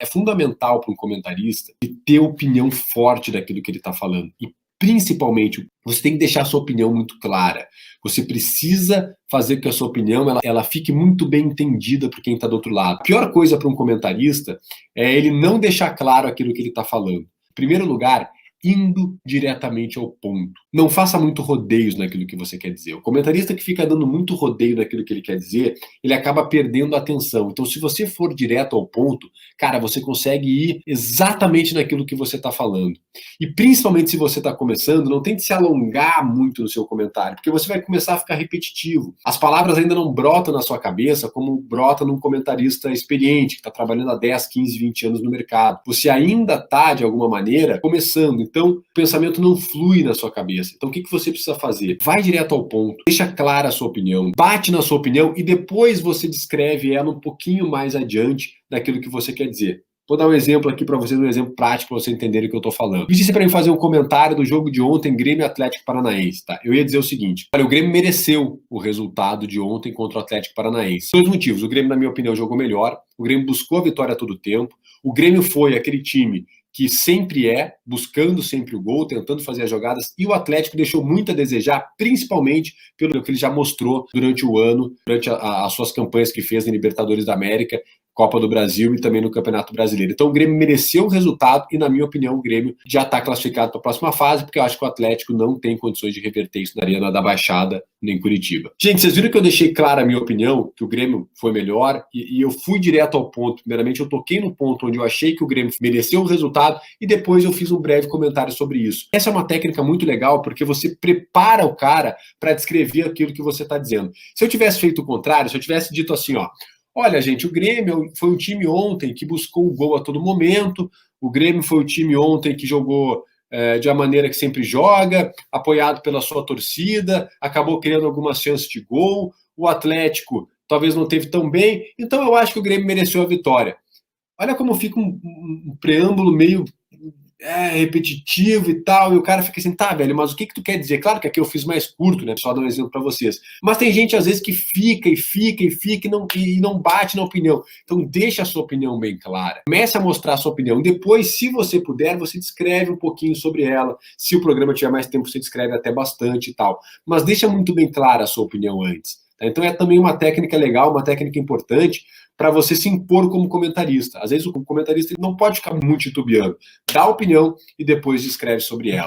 É fundamental para um comentarista ter opinião forte daquilo que ele está falando. E, principalmente, você tem que deixar a sua opinião muito clara. Você precisa fazer com que a sua opinião ela fique muito bem entendida por quem está do outro lado. A pior coisa para um comentarista é ele não deixar claro aquilo que ele está falando. Em primeiro lugar, indo diretamente ao ponto. Não faça muito rodeios naquilo que você quer dizer. O comentarista que fica dando muito rodeio naquilo que ele quer dizer, ele acaba perdendo a atenção. Então, se você for direto ao ponto, cara, você consegue ir exatamente naquilo que você está falando. E principalmente se você está começando, não tente se alongar muito no seu comentário, porque você vai começar a ficar repetitivo. As palavras ainda não brotam na sua cabeça como brota num comentarista experiente, que está trabalhando há 10, 15, 20 anos no mercado. Você ainda está, de alguma maneira, começando. Então, o pensamento não flui na sua cabeça. Então, o que você precisa fazer? Vai direto ao ponto, deixa clara a sua opinião, bate na sua opinião e depois você descreve ela um pouquinho mais adiante daquilo que você quer dizer. Vou dar um exemplo aqui para vocês, um exemplo prático para vocês entenderem o que eu estou falando. Disse para mim fazer um comentário do jogo de ontem, Grêmio e Atlético Paranaense, tá? Eu ia dizer o seguinte: olha, o Grêmio mereceu o resultado de ontem contra o Atlético Paranaense. Dois motivos. O Grêmio, na minha opinião, jogou melhor. O Grêmio buscou a vitória a todo tempo. O Grêmio foi aquele time que sempre buscando sempre o gol, tentando fazer as jogadas, e o Atlético deixou muito a desejar, principalmente pelo que ele já mostrou durante o ano, durante as suas campanhas que fez em Libertadores da América, Copa do Brasil e também no Campeonato Brasileiro. Então o Grêmio mereceu o resultado e, na minha opinião, o Grêmio já está classificado para a próxima fase, porque eu acho que o Atlético não tem condições de reverter isso na Arena da Baixada, nem Curitiba. Gente, vocês viram que eu deixei clara a minha opinião, que o Grêmio foi melhor, e eu fui direto ao ponto. Primeiramente, eu toquei no ponto onde eu achei que o Grêmio mereceu o resultado, e depois eu fiz um breve comentário sobre isso. Essa é uma técnica muito legal, porque você prepara o cara para descrever aquilo que você está dizendo. Se eu tivesse feito o contrário, se eu tivesse dito assim, ó: olha, gente, o Grêmio foi um time ontem que buscou o gol a todo momento, o Grêmio foi o time ontem que jogou de uma maneira que sempre joga, apoiado pela sua torcida, acabou criando algumas chances de gol, o Atlético talvez não teve tão bem, então eu acho que o Grêmio mereceu a vitória. Olha como fica um preâmbulo meio repetitivo e tal, e o cara fica assim: tá, velho, mas o que tu quer dizer? Claro que aqui eu fiz mais curto, né? Só dar um exemplo para vocês. Mas tem gente, às vezes, que fica e não bate na opinião. Então, deixa a sua opinião bem clara. Comece a mostrar a sua opinião. Depois, se você puder, você descreve um pouquinho sobre ela. Se o programa tiver mais tempo, você descreve até bastante e tal. Mas deixa muito bem clara a sua opinião antes. Tá? Então, é também uma técnica legal, uma técnica importante para você se impor como comentarista. Às vezes o comentarista não pode ficar muito titubeando. Dá a opinião e depois descreve sobre ela.